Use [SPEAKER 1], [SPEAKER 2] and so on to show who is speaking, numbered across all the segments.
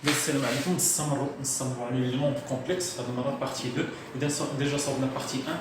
[SPEAKER 1] السلام عليكم. نستمروا على لي نومبر كومبلكس. هذه المره بارتي 2. اذا ديجا صوبنا بارتي 1.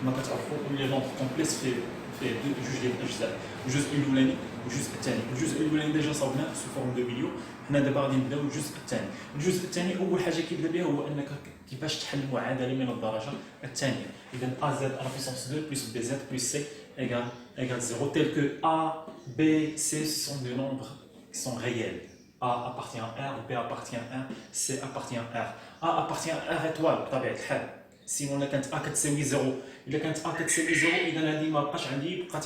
[SPEAKER 1] كما كتعرفوا لي نومبر كومبلكس في جوج ديال الاجزاء، الجزء الاولاني والجزء الثاني. الجزء الاولاني ديجا صوبناه سو فورم دو فيديو. حنا دابا غادي نبداو الجزء الثاني. الجزء الثاني اول حاجه كيبدا بها هو انك كيفاش تحل معادله من الدرجه الثانيه. اذا a z à la puissance 2 plus bz plus c égale 0, tel que a, b, c sont des nombres qui sont réels. A appartient à R, B appartient à R, C appartient à R. A appartient à R étoile بطبيعة الحال. سينون كانت A كتساوي 0. إذا كانت A كتساوي 0 إذا هذه ما بقات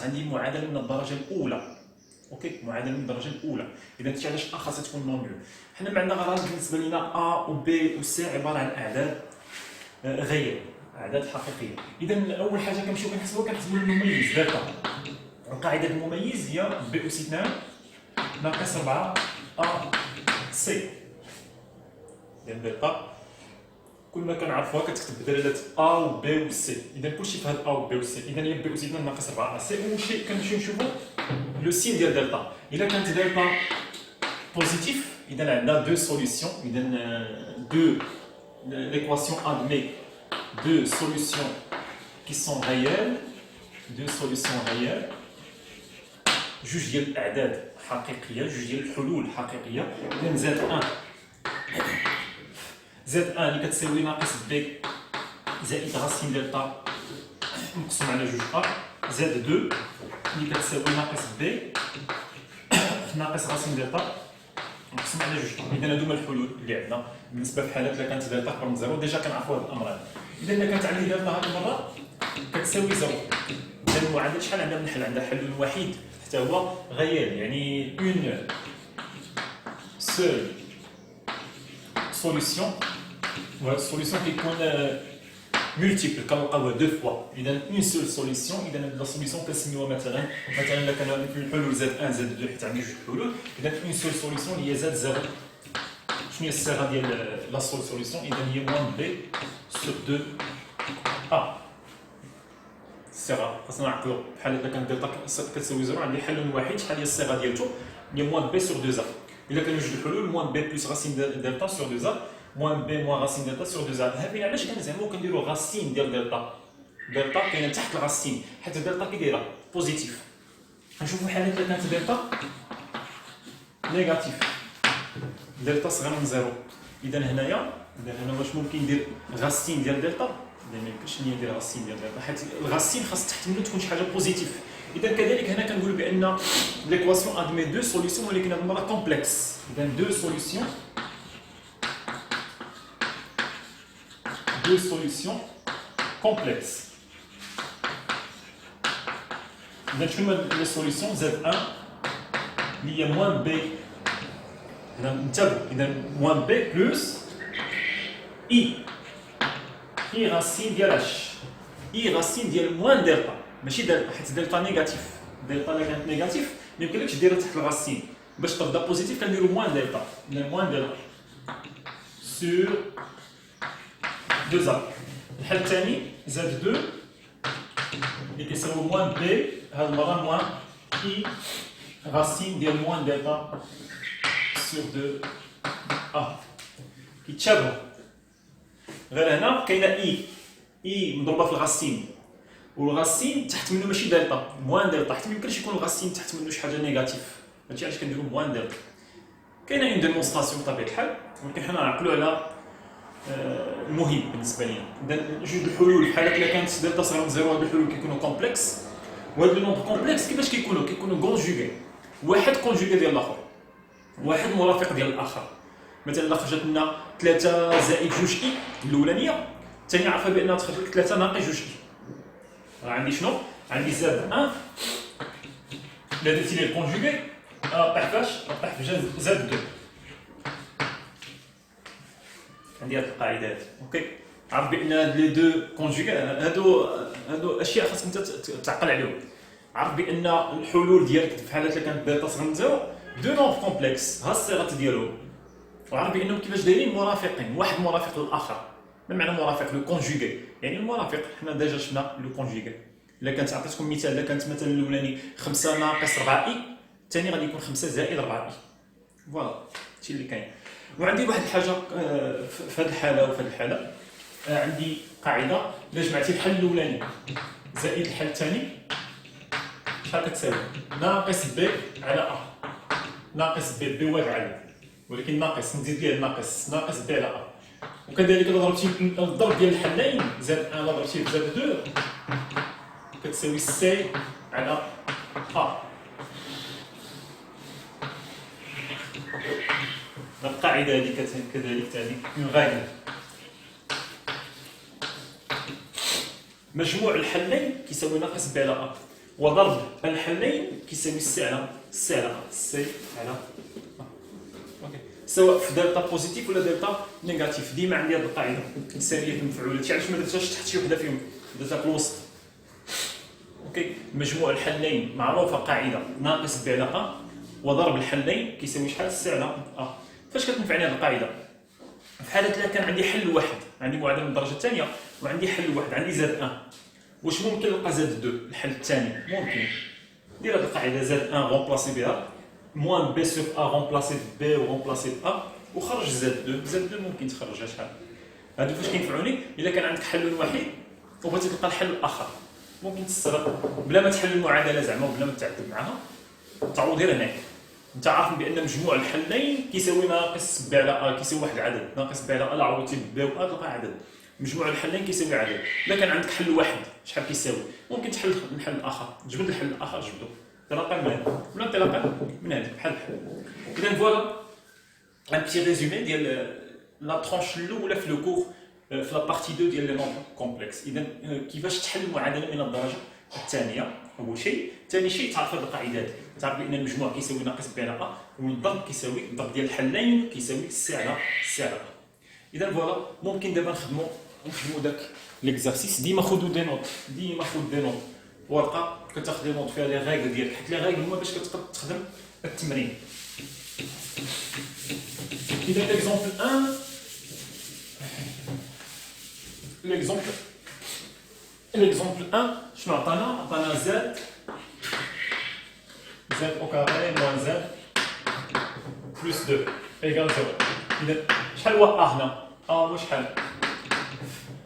[SPEAKER 1] عندي معادلة من الدرجة الأولى. أوكي، معادلة من الدرجة الأولى. إذا درتي علاش A خاصها تكون نون نول. حنا ما عندنا غرض بالنسبة لنا A و B و C عبارة عن أعداد غير أعداد حقيقية. إذا أول حاجة كنمشيو كنحسبوا المميز دلتا. القاعدة المميز هي B أس 2 ناقص 4 A سي ديال دلتا. كل ما كنعرفوها كتكتب بدلالات A و B و C. إذا كلشي في هاد A و B و C. إذا هي B أس 2 ناقص 4 A سي. أول شيء كنمشيو نشوفو لو سين ديال دلتا. إذا كانت دلتا بوزيتيف إذا عندنا دو سوليسيون. إذا l'équation admet deux solutions qui sont réelles. Deux solutions réelles. جوج ديال الاعداد حقيقيه، جوج ديال الحلول حقيقيه. اذا زاد 1 اللي كتساوي ناقص بي زائد راسين دلتا مقسوم على جوج ا، زاد 2 اللي كتساوي ناقص بي ناقص راسين دلتا مقسوم على جوج ا. اذا هادو هما الحلول اللي عندنا بالنسبه في حالات الا كانت دلتا اكبر من زيرو. ديجا كنعرفوا هاد الامر هذا. اذا الا كانت عندي دلتا هاد المره كتساوي زيرو، اذا المعادله شحال عندها من حل؟ عندها حل وحيد حتى هو غير، يعني اون سول سوليسيون. والسوليسيون كيكون مولتيبل كنلقاوها دو فوا. اذا اون سول سوليسيون. اذا لا سوليسيون كنسميوها مثلا الا كان في الحلول زاد 1 زاد 2 حتى عندي جوج حلول. اذا اون سول سوليسيون هي زاد 0. شنو هي الصيغه ديال لا سول سوليسيون؟ اذا هي موان بي سور 2 ا. الصيغه خاصنا نعقلوا بحال اذا كان دلتا كتساوي 0 عندي حل واحد. شحال هي الصيغه ديالته؟ هي موان بي سور 2 ا. الا كانوا جوج الحلول موان بي بلس راسين دلتا سور 2 ا موان بي موان راسين دلتا سور 2 ا. هذه علاش كنزعموا كنديروا راسين ديال دلتا. دلتا كاينه تحت الراسين حيت دلتا كي دايره بوزيتيف. نشوفوا حالات الا كانت دلتا نيجاتيف، دلتا صغير من 0. اذا هنايا واش ممكن ندير راسين ديال دلتا؟ ما يمكنش ندير راسين ديال دلتا حيت الراسين خاص تحت منه تكون شي حاجه بوزيتيف. اذا كذلك هنا كنقول بان ليكواسيون ادمي دو سوليسيون ولكن هذه المره كومبلكس. اذا دو سوليسيون كومبلكس. اذا شنو هما لي سوليسيون؟ زاد 1 اللي هي موان بي. اذا انتبهوا، اذا موان بي بلس اي راسين ديال اش. اي راسين ديال موان دلتا ماشي دلتا حيت دلتا نيجاتيف. دلتا الا كانت نيجاتيف ما يمكنلكش ديرها تحت الراسين. باش تبدا بوزيتيف كنديروا موان دلتا. اذا موان دلتا سور 2 ا. الحل الثاني زاد 2 اللي كيساوي موان بي. هاد المره موان اي راسين ديال موان دلتا سور 2 ا. كيتشابهوا غير هنا كاينه اي مضروبه في الغاسين، والغاسين تحت منه ماشي دلتا موان دلتا حيت ما يمكنش يكون الغاسين تحت منه شي حاجه نيجاتيف. هادشي علاش كنديروا موان دلتا. كاينه اون ديمونستراسيون بطبيعه الحال ولكن حنا نعقلوا على المهم بالنسبه لينا. اذا جوج الحلول في حاله الا كانت دلتا صغيره من زيرو هاد الحلول كيكونوا كومبلكس. وهاد لي نومبر كومبلكس كيفاش كيكونوا كونجوغي. واحد كونجوغي ديال الاخر، واحد مرافق ديال الاخر. مثلا الا خرجت لنا 3 زائد 2 اي الاولانيه، الثانيه عارفه بانها تخرج لك 3 ناقص 2 اي. عندي شنو؟ عندي زاد 1 الا درتي ليه الكونجوغي طيح فاش؟ طيح في زاد 2. عندي هاد القاعده هادي. اوكي، عرف بان هاد لي دو كونجوغي هادو اشياء خاصك انت تعقل عليهم. عرف بان الحلول ديالك في حالات الا كانت دلتا صغر من زيرو دو نومبر كومبلكس. ها الصيغات ديالهم. وعرف بانهم كيفاش دايرين مرافقين، واحد مرافق للاخر. ما معنى مرافق؟ لو كونجوغي يعني المرافق. حنا ديجا شفنا لو كونجوغي. الا كانت عطيتكم مثال، الا كانت مثلا الاولاني 5 ناقص 4 اي، الثاني غادي يكون 5 زائد 4 اي. فوالا هادشي اللي كاين. وعندي واحد الحاجه في هذه الحاله وفي هذه الحاله عندي قاعده الا جمعتي الحل الاولاني زائد الحل الثاني شحال كتساوي ناقص ب على ا ناقص ب واحد عدد ولكن ناقص نزيد ليه ناقص ب على ا وكذلك الا ضربتي الضرب ديال الحلين زائد 1 الا ضربتيه في زائد 2 كتساوي سي على ا. القاعده هذه كذلك تعني اون غايل مجموع الحلين كيساوي ناقص ب على ا وضرب الحلين كيساوي سي على ا اوكي سواء في دلتا بوزيتيف ولا دلتا نيجاتيف ديما عندي هذه القاعده الثانيه المفعوله علاش ما درتهاش تحت شي وحده فيهم درتها في الوسط. اوكي مجموع الحلين معروفه قاعده ناقص ب على ا وضرب الحلين كيساوي شحال سي على ا. فاش كتنفعني هذه القاعده في حاله لا كان عندي حل واحد عندي معادله من الدرجه الثانيه وعندي حل واحد عندي زاد 1 واش ممكن نلقى زاد 2 الحل الثاني ممكن دير هذه القاعده زاد 1 رومبلاسي بها موان بي سور ا رومبلاسي بي ورومبلاسي ب ا وخرج زاد 2 ممكن تخرجها شحال هادو فاش كينفعوني الا كان عندك حل وحيد وبغيتي تلقى الحل الاخر ممكن تستغرق بلا ما تحل المعادله زعما وبلا ما تعذب معاها تعوض غير هناك انت عارف بان مجموع الحلين كيساوي ناقص ب على ا كيساوي واحد العدد ناقص ب على ا لا عوضتي ب و ا تلقى عدد مجموع الحلين كيساوي عدد. الا كان عندك حل واحد شحال كيساوي ممكن تحل الحل الاخر جبد الحل الاخر جبدو انطلاقا من هذا ولا انطلاقا من هذا بحال اذا فوالا ان بتي ريزومي ديال لا طرونش الاولى في لو كور في لا بارتي 2 ديال لي نومبر كومبلكس. اذا كيفاش تحل معادله من الدرجه الثانيه اول شيء. ثاني شيء تعرف هذه القاعدات تعرف بان المجموع كيساوي ناقص ب على ا والضرب كيساوي الضرب ديال الحلين كيساوي سي على ا. اذا فوالا ممكن دابا نخدموا داك ليكزارسيس ديما خذوا دي نوت ورقه كتاخذ دي نوت فيها لي ريغل ديالك حيت لي ريغل هما باش كتقدر تخدم التمرين. اذا ليكزومبل 1 ليكزومبل 1 شنو عطانا زاد او كاري موان زاد بلس 2 ايكال 0. اذا شحال هو ا هنا هو شحال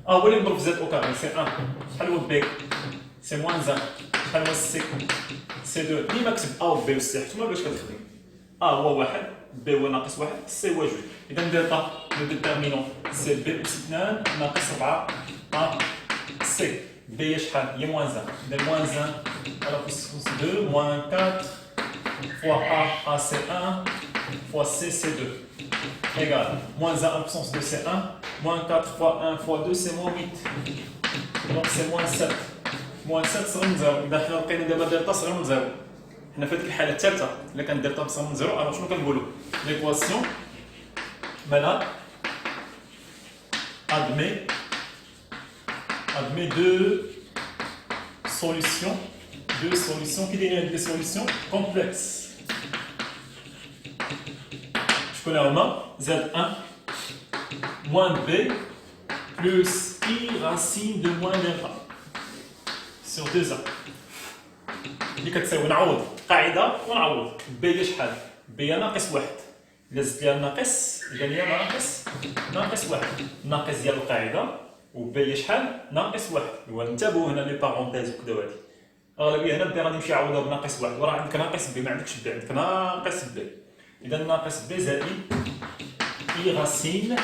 [SPEAKER 1] هو اللي نضرب زاد او كاري سي 1 شحال هو بي سي موان 1 شحال هو سي 2 ديما كتب ا و بي و سي حتى باش كتخدم هو 1 بي هو ناقص 1 سي هو 2. اذا دلتا لو ديتيرمينون سي بي اس 2 ناقص 4 ا سي بي شحال هي موان 1 اذا موان 1 على بويسونس 2 موان 4 fois a c'est 1 fois c c'est 2 égale moins 1 en puissance 2 c'est 1 moins 4 fois 1 fois 2 c'est moins 8 donc c'est moins 7 moins 7 صغر من 0. اذا حنا لقينا دابا دلتا صغر من 0 حنا في هذيك الحاله الثالثه الا كان دلتا صغر من 0 alors شنو كنقولوا ليكواسيون مالها admet deux solutions qui donnent des solutions complexes. Je connais un Z1 moins B plus I racine de moins delta sur 2A. اللي كتساوي نعوض قاعده ونعوض B شحال B ناقص 1 الا زدت ليها الناقص اذا هي ناقص 1 الناقص ديال القاعده و B شحال ناقص 1. وانتبهوا هنا لي بارونتيز وكذا هادي اغلبيه هنا غادي نمشي نعوضها بناقص 1 وراه عندك ناقص بي ما عندكش بي عندك ناقص بي. اذا ناقص بي زائد اي راسين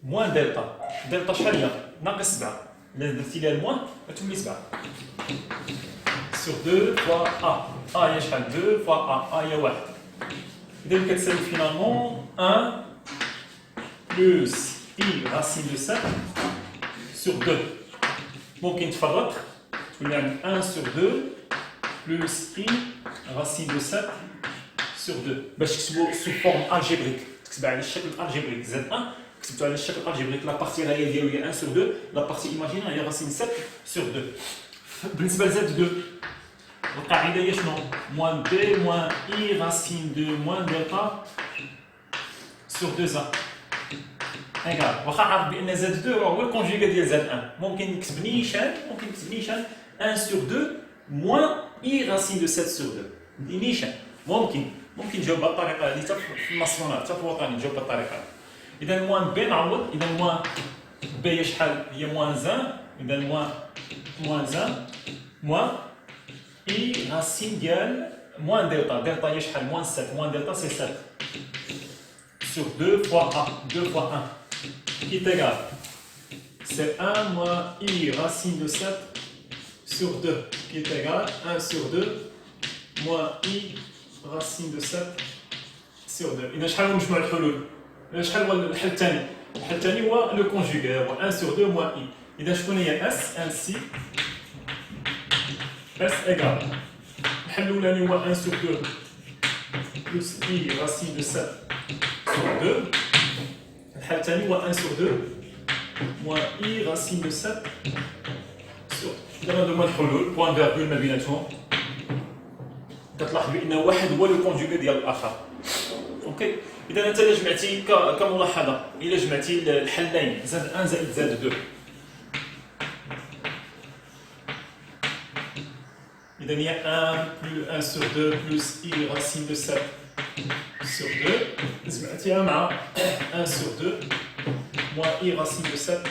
[SPEAKER 1] موان دلتا شحال هي ناقص 7 الا درتي لها الموان غتولي 7 sur 2 fois a هي شحال 2 fois a هي 1. اذا كتساوي فينالمون 1 plus i racine de 7 sur 2 ممكن تفرق تولي عندك 1 sur 2 plus i racine de 7 sur 2 باش تكتبو سو فورم الجبريك تكتبها على الشكل الجبريك زائد 1 كتبتو على الشكل الجبريك لا بارتي ريال ديالو هي 1 sur 2 لا بارتي ايماجينير هي racine 7 sur 2. بالنسبه لزاد 2 القاعده هي شنو موان بي موان اي راسين دو موان دلتا سور 2 ا ايكال واخا عارف بان زاد 2 هو الكونجيغي ديال زاد 1 ممكن نكتب نيشان 1 سور 2 موان اي راسين دو 7 سور 2 نيشان ممكن ممكن نجاوب بهذه الطريقه هذه حتى في الناسيونال حتى في الوطني نجاوب بهذه الطريقه. اذا موان بي نعوض، اذا موان بي شحال هي موان زان، اذا موان زان موان اي راسين ديال موان دلتا، دلتا هي شحال موان 7، موان دلتا سي 7 sur 2 fois a, 2 fois 1 qui est égal, c'est 1 moins i racine de 7 sur 2 qui est égal 1 sur 2 moins i racine de 7 sur 2. إذا شحال هو مجموع الحلول؟ شحال هو الحل الثاني؟ الحل الثاني هو لو كونجوغي، هو 1 sur 2 moins i. إذا شكون هي s؟ ainsi s égal الحل الأولاني هو 1 sur 2 plus i racine de 7 sur 2. الحل الثاني هو 1 sur 2 moins i racine de 7 sur. إذا هادو هما الحلول، بوان فيرغول ما بيناتهم. كتلاحظ بأن واحد هو لو كونجوغي ديال الآخر. اوكي، إذا أنت إلا جمعتي كملاحظة، إلا جمعتي الحلين زاد 1 زائد زاد 2، إذا هي 1 plus 1 sur 2 plus i racine de 7 sur 2 جمعتيها مع 1 sur 2 moins i racine de 7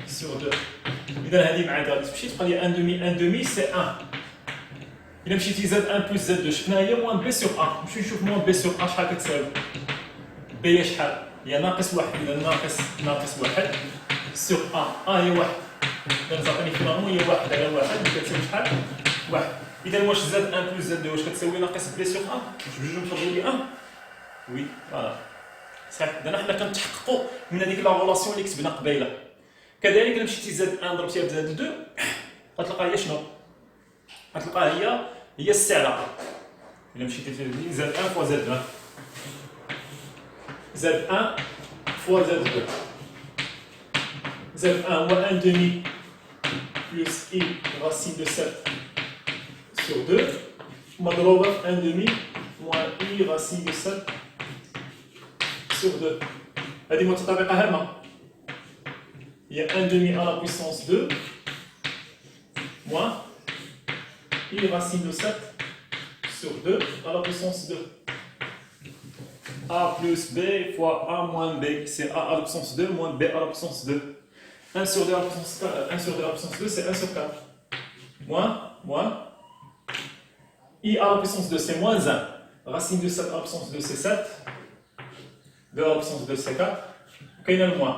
[SPEAKER 1] sur 2. إذا هذه مع هذه غادي تمشي تبقى لي 1 demi 1 demi سي 1. إلا مشيتي زاد 1 بلس زاد 2 شفنا هي موان بي سور ا، نمشيو نشوف موان بي سور ا شحال كتساوي. بي هي شحال؟ هي ناقص 1، إذا ناقص 1 سور ا، هي 1. إذا تعطيني فينالمون هي 1 على 1 اللي كتساوي شحال؟ 1. إذا واش زاد 1 بلس زاد 2 واش كتساوي ناقص بي سور ا؟ واش بجوج نخرجوا لي 1؟ وي فوالا صحيح. إذا حنا كنتحققوا من هذيك لا غولاسيون اللي كتبنا قبيله. كذلك إلا مشيتي زاد 1 ضربتيها بزاد 2 غتلقى هي شنو؟ غتلقاها هي السعر. إلا مشيتي في زاد 1 فوا زاد 1 زاد 1 فوا زاد 2 زاد 1 هو 1 demi plus i racine de 7 sur 2 مضروبة في 1 demi moins i racine de 7 sur 2. هذه متطابقة هامة، هي 1 demi à la puissance 2 moins i racine de 7 sur 2 à la puissance 2. A plus B fois A moins B, c'est A à la puissance 2 moins B à la puissance 2. 1 sur 2 à la puissance 4, 1 sur 2 à la puissance 2, c'est 1 sur 4. Moins I à la puissance 2, c'est moins 1. Racine de 7 à la puissance 2, c'est 7. 2 à la puissance 2, c'est 4. Ok, il y a le moins.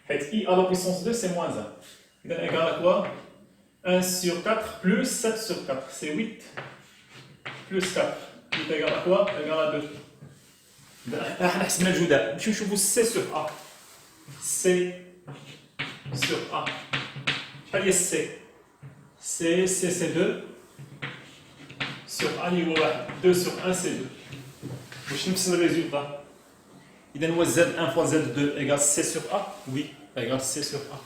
[SPEAKER 1] I à la puissance 2, c'est moins 1. Il est égal à quoi? 1 sur 4 plus 7 sur 4, c'est 8 plus 4, qui est égal à quoi? Égal à 2. احنا حسبنا الجداء، نمشيو نشوفوا سي سور ا. سي سور ا شحال هي السي؟ سي 2 سور ا اللي هو 1، 2 سور 1 سي 2. واش نفس الريزولتا؟ إذا هو زاد 1 فوا زاد 2 إيكال سي سور ا؟ وي إيكال سي سور ا.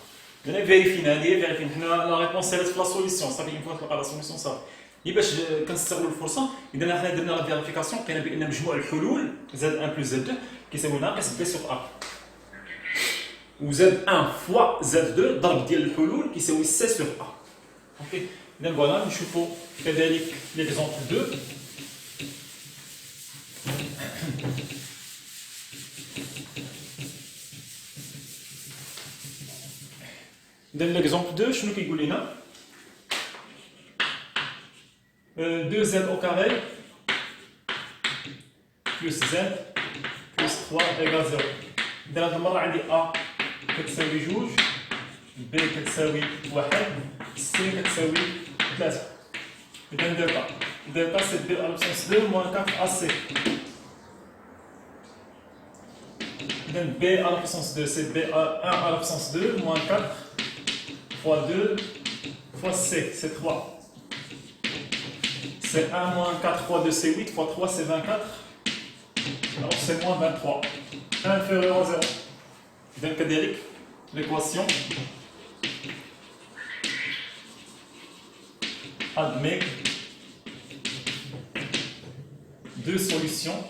[SPEAKER 1] إذا فيريفينا هذه فيريفينا حنا لا ريبونس سالت في لا سوليسيون، صافي اون فوا تلقى لا سوليسيون صافي. هي باش كنستغلوا الفرصه، اذا حنا درنا لا فيريفيكاسيون لقينا بان مجموع الحلول زاد 1 بلس زاد 2 كيساوي ناقص بي سور ا، وزاد 1 فوا زاد 2 ضرب ديال الحلول كيساوي سي سور ا. اوكي، اذا فوالا نشوفوا كذلك ليكزومبل 2. اذا ليكزومبل 2 شنو كيقول لنا؟ 2z au carré plus z plus 3 égale 0. إذا هذه المرة عندي a كتساوي 2 b كتساوي 1 c كتساوي 3. إذا دلتا سي b à la puissance 2 moins 4 ac. إذا b à la puissance 2 c'est b à 1 à la puissance 2 moins 4 fois 2 fois c, c'est 3. C'est 1 moins 4 fois 2, c'est 8, fois 3, c'est 24. Alors c'est moins 23. Inférieur à 0. Donc, l'équation admet deux solutions.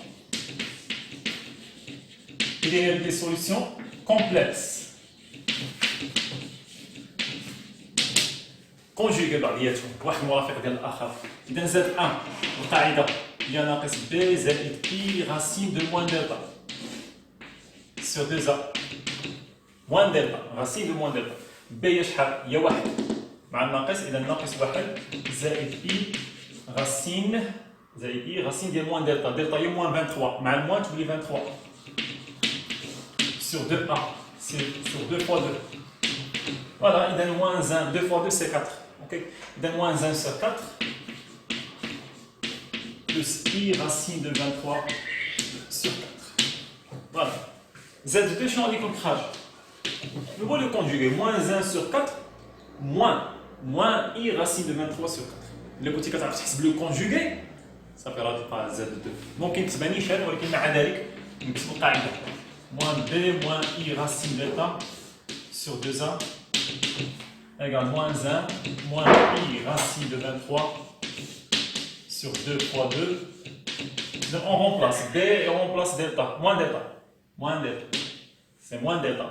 [SPEAKER 1] Il y a des solutions complexes. كونجوغي بعضياتهم واحد مرافق ديال الاخر. اذا زاد 1 القاعده il y a ناقص b زائد i racine de moins delta sur 2a moins delta racine de moins delta b هي شحال هي 1 مع الناقص اذا ناقص 1 زائد i racine ديال moins delta delta هي moins 23 مع الموان تولي 23 sur 2a sur 2 fois 2 voilà اذا moins 1 2 fois 2 c'est 4 ok اذا moins 1 sur 4 plus i racine de 23 sur 4. Voilà. Z2, je suis en train de le conjuguer. Moins 1 sur 4, moins i racine de 23 sur 4. Le côté 4, si le conjuguer, ça fera Z2. Donc, il y a une chaîne, mais il y a moins b moins i racine delta sur 2a égale moins 1 moins i racine de 23 sur 2 fois 2. Donc on remplace b et on remplace delta. Moins delta. C'est moins delta.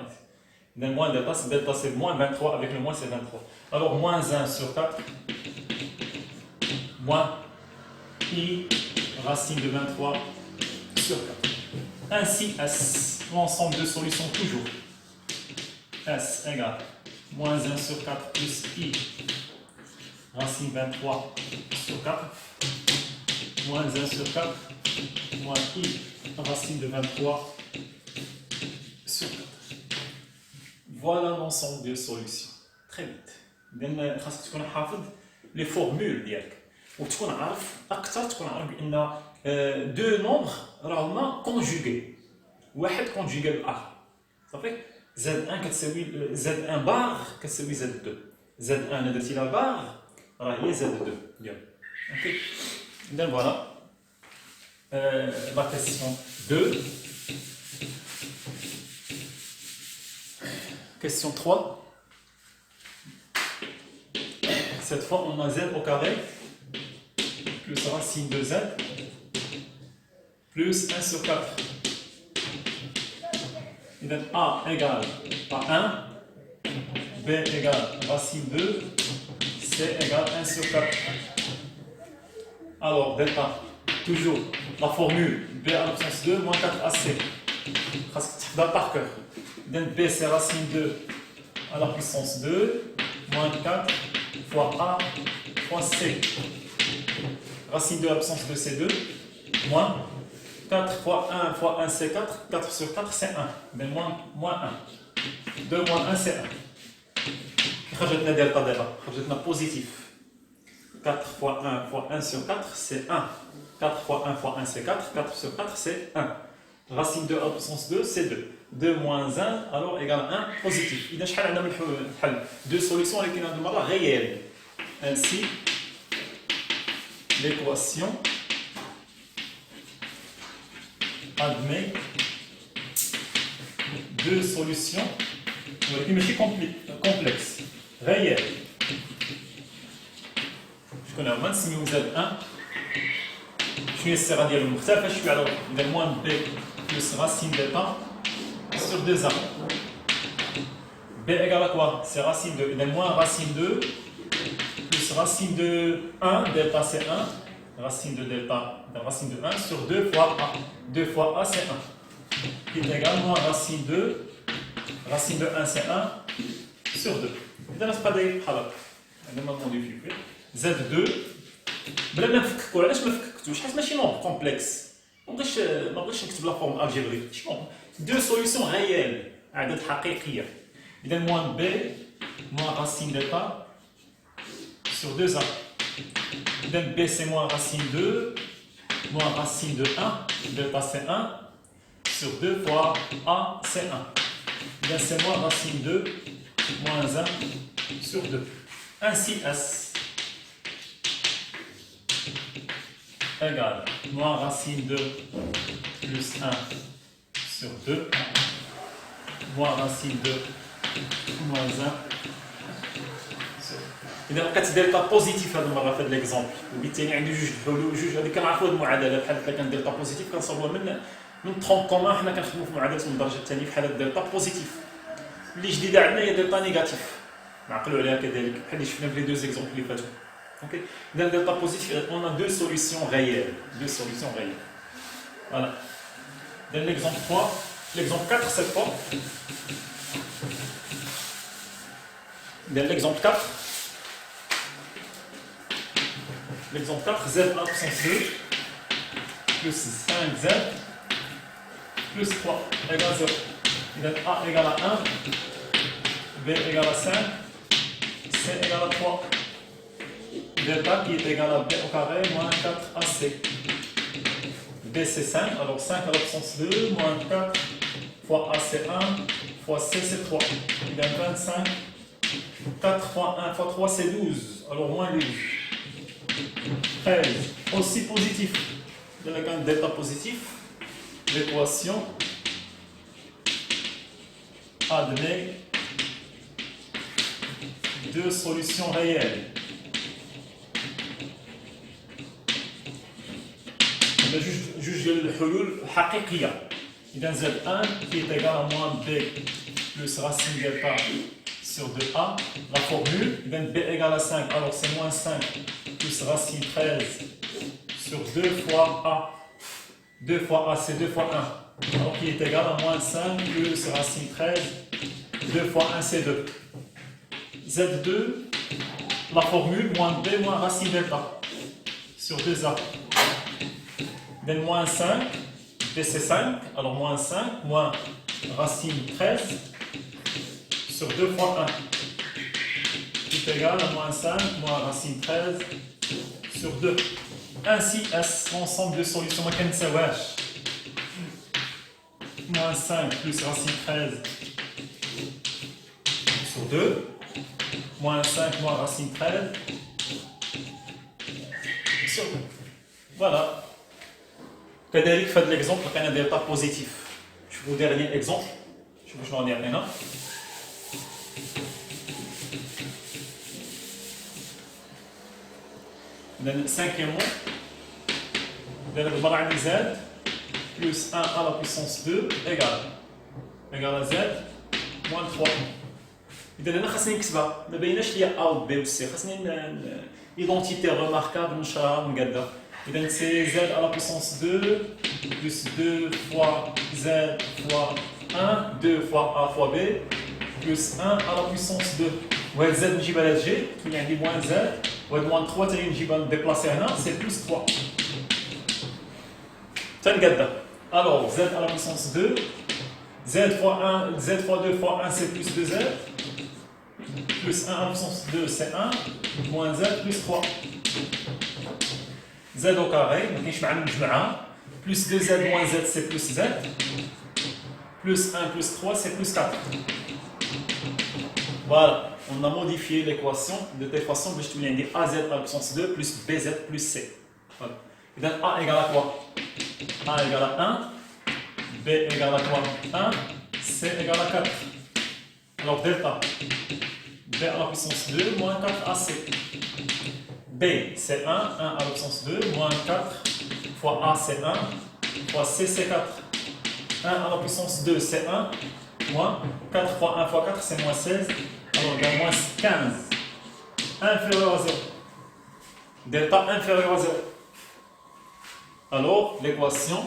[SPEAKER 1] Donc moins delta, c'est moins 23. Avec le moins, c'est 23. Alors moins 1 sur 4. Moins i racine de 23 sur 4. Ainsi, S, l'ensemble de solutions toujours. S égale moins 1 sur 4 plus i racine 23 sur 4. Moins 1 sur 4, moins i racine de 23 sur 4. Voilà l'ensemble des solutions. Très vite. لأن خاصك تكون حافظ les formules ديالك وتكون عارف أكثر تكون عارف بأن deux nombres راهما conjugués. واحد conjugué بالآخر. صافي Z1 كتساوي Z1 بار كتساوي Z2. Z1 إذا درتي لها بار راه هي Z2 ديالك. اوكي. Donc voilà, la question 2. Question 3. Cette fois, on a z au carré plus racine de z plus 1 sur 4. Et donc a égale à 1, b égale racine 2, c égale 1 sur 4. Alors, delta, toujours la formule b à la puissance 2 moins 4ac. Par cœur. Donc b c'est racine 2 à la puissance 2 moins 4 fois a fois c. Racine 2 à la puissance 2 c'est 2 moins 4 fois 1 fois 1 c'est 4. 4 sur 4 c'est 1. Donc moins 1. 2 moins 1 c'est 1. خرجتنا delta دابا خرجتنا positif. 4 fois 1 fois 1 sur 4, c'est 1. 4 fois 1 fois 1, c'est 4. 4 sur 4, c'est 1. Racine 2 à la puissance 2, c'est 2. 2 moins 1, alors égale 1, positif. Il y a deux solutions avec une réelle. Ainsi, l'équation admet deux solutions qui sont complexes, réelles. Je connais moins si vous êtes 1. Je suis essayé de dire le je suis alors de moins b plus racine delta sur 2a. B égale à quoi? C'est racine 2. Il est moins racine 2 plus racine de 1, delta c'est 1. Racine de delta, racine de 1 sur 2 fois a. 2 fois a c'est 1. Qui est égal moins racine 2. Racine de 1 c'est 1 sur 2. Il ne reste pas des halak. On va modifier. Z2 بلا ما نفككوا علاش ما فككتوش حيت ماشي نومبر كومبلكس ما بغيتش نكتب لا فورم الجبريك شنو دو سوليوشن ريال اعداد حقيقيه اذا موان بي موان راسين دلتا sur 2a اذا بي سي موان راسين 2 موان راسين de 1 delta c'est 1 sur 2 fois a c'est 1 اذا c'est موان racine 2 moins 1 sur 2 ainsi S égale moins racine 2 plus 1 sur 2 moins racine 2 moins 1 sur 2. إذا لقيت دلتا بوزيتيف هذه المرة في هذا الإكزومبل وبالتالي عندي جوج الحلول جوج هذه كنعرفوا هذه المعادلة بحال إذا كان دلتا بوزيتيف كنصاوبوها من ترون كومان حنا كنخدموا في معادلة من الدرجة الثانية في حالة دلتا بوزيتيف. اللي جديدة عندنا هي دلتا نيجاتيف نعقلوا عليها كذلك بحال اللي شفنا في لي دوز إكزومبل اللي فاتوا. Okay. Dans le delta positif, on a deux solutions réelles. Voilà. Dans l'exemple 3, l'exemple 4 cette fois. Dans l'exemple 4, z1 puissance 2 plus 5z plus 3 égale 0. Donc a égale à 1, b égale à 5, c égale à 3. Delta qui est égal à b au carré moins 4ac. B c'est 5, alors 5 à la puissance 2 moins 4 fois a c'est 1 fois c c'est 3. Il donne 25. 4 fois 1 fois 3 c'est 12, alors moins 12. 13, aussi positif. Dans le cas de delta positif, l'équation admet deux solutions réelles. Juge le حلول حقيقية. إذا Z1 qui est égal à moins B plus racine delta sur 2A. La formule, B égale à 5, alors c'est moins 5 plus racine 13 sur 2 fois A. 2 fois A, c'est 2 fois 1. Alors qui est égal à moins 5 plus racine 13. 2 fois 1, c'est 2. Z2, la formule, moins B moins racine delta sur 2A. Donc moins 5, B c'est 5, alors moins 5, moins racine 13 sur 2 fois 1. Qui est égal à moins 5, moins racine 13 sur 2. Ainsi, est l'ensemble de solutions mécaniques. Moins 5 plus racine 13 sur 2. Moins 5 moins racine 13 sur 2. Voilà. كذلك في هذا l'exemple كان دلتا بوزيتيف. شوفوا dernier exemple. شوفوا شنو غادي يعطينا. إذا cinquièmement إذا عبارة عن z plus 1 à la puissance 2 égale à z moins 3. إذا هنا خاصني نكتبها، ما بايناش ليا A و B و C، خاصني identité remarquable نشرها ونقادها. إذا c'est z à la puissance 2 plus 2 fois z fois 1, 2 fois A fois B plus 1 à la puissance 2. وهاد z نجيبها لهاد g تولي عندي moins z وهاد moins 3 تاني نجيبها نديبلاسي هنا c'est plus 3. تنقادها. Alors z à la puissance 2 z fois 1, z fois 2 fois 1 c'est plus 2z plus 1 à la puissance 2 c'est 1 moins z plus 3. Z au carré, ما كاينش مع نجمعها plus 2z moins z c'est plus z plus 1 plus 3 c'est plus 4. Voilà, on a modifié l'équation de telle façon que je te dis az à la puissance 2 plus bz plus c. Voilà. Et donc a égale à quoi? A égale à 1, b égale à quoi? 1, c égale à 4. Alors delta b à la puissance 2 moins 4 ac. B c'est 1, 1 à la puissance 2, moins 4 fois A c'est 1, fois C c'est 4. 1 à la puissance 2 c'est 1, moins 4 fois 1 fois 4 c'est moins 16, alors il y a moins 15. Inférieur à 0. Delta inférieur à 0. Alors l'équation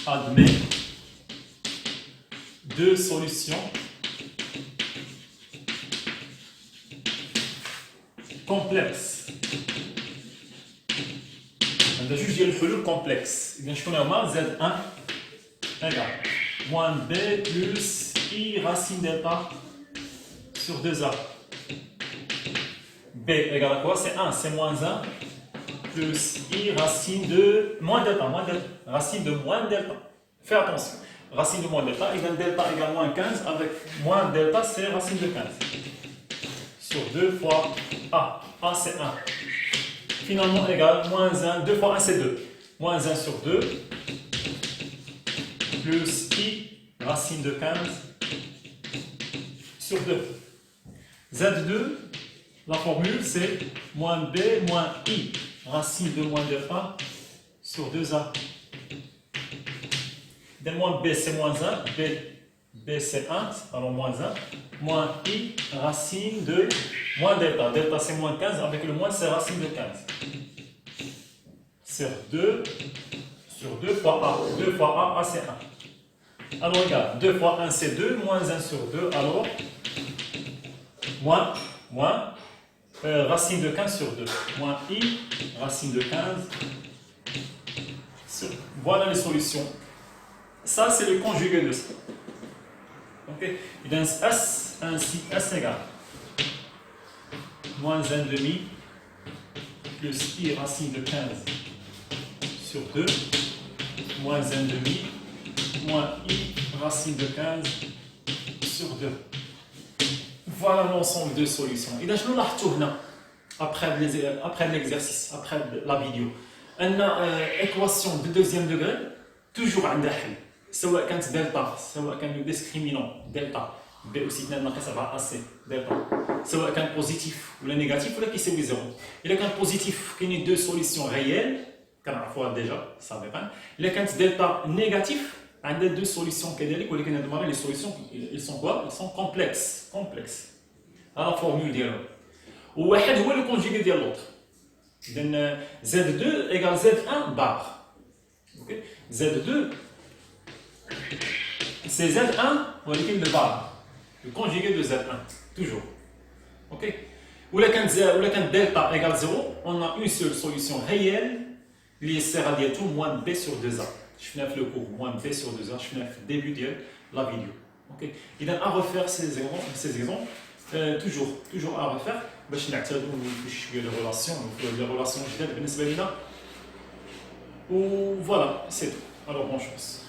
[SPEAKER 1] admet deux solutions complexe. On a jugé le flux complexe. Je connais moins Z1 égale moins B plus I racine delta sur 2A. B égale à quoi? C'est 1, c'est moins 1 plus I racine de moins delta, racine de moins delta. Fais attention. Racine de moins delta, et delta égale moins 15 avec moins delta, c'est racine de 15. Sur 2 fois A. A c'est 1. Finalement égal moins 1. 2 fois 1 c'est 2. Moins 1 sur 2. Plus I racine de 15 sur 2. Z2, la formule c'est moins B moins I racine de moins de A sur 2A. Moins B c'est moins 1. B B c'est 1, alors moins 1, moins I racine de moins delta. Delta c'est moins 15, avec le moins c'est racine de 15. Sur 2 fois A. 2 fois A, A c'est 1. Alors regarde, 2 fois 1 c'est 2, moins 1 sur 2, alors moins racine de 15 sur 2. Moins I racine de 15 sur... Voilà les solutions. Ça c'est le conjugué de ça. Ok, il donne S, ainsi S égale moins 1 demi plus I racine de 15 sur 2 moins 1 demi moins I racine de 15 sur 2. Voilà l'ensemble de solutions. Et je nous après l'exercice, après la vidéo. Une équation de deuxième degré, toujours un حل. سواء كانت دلتا سواء كان le discriminant دلتا b aussi ناقص 4 ac دلتا سواء كان بوزيتيف ولا نيجاتيف ولا كيساوي زيرو. الا كان بوزيتيف كاينين دو سوليسيون ريال كنعرفوها ديجا ça dépend. الا كانت دلتا نيجاتيف عندنا دو سوليسيون كذلك ولكن هاد المره لي سوليسيون ils sont quoi ils sont complexes على فورمول ديالهم وواحد هو لو كونجيغي ديال لوطر. اذا Z2 égale Z1 bar. OK Z2 c'est Z1 ولكن le bar le conjugué de Z1 toujours. OK ولا كانت delta égale 0 on a une seule solution réelle اللي هي الصيغه ديالته moins b sur 2a. شفنا في le cours moins b sur 2a شفنا في الديبي ديال la vidéo. OK اذا à refaire ces exemples toujours à refaire باش نعتادوا شويه لي ريلاسيون جداد بالنسبه لنا. و voilà c'est tout. Alors bonne chance.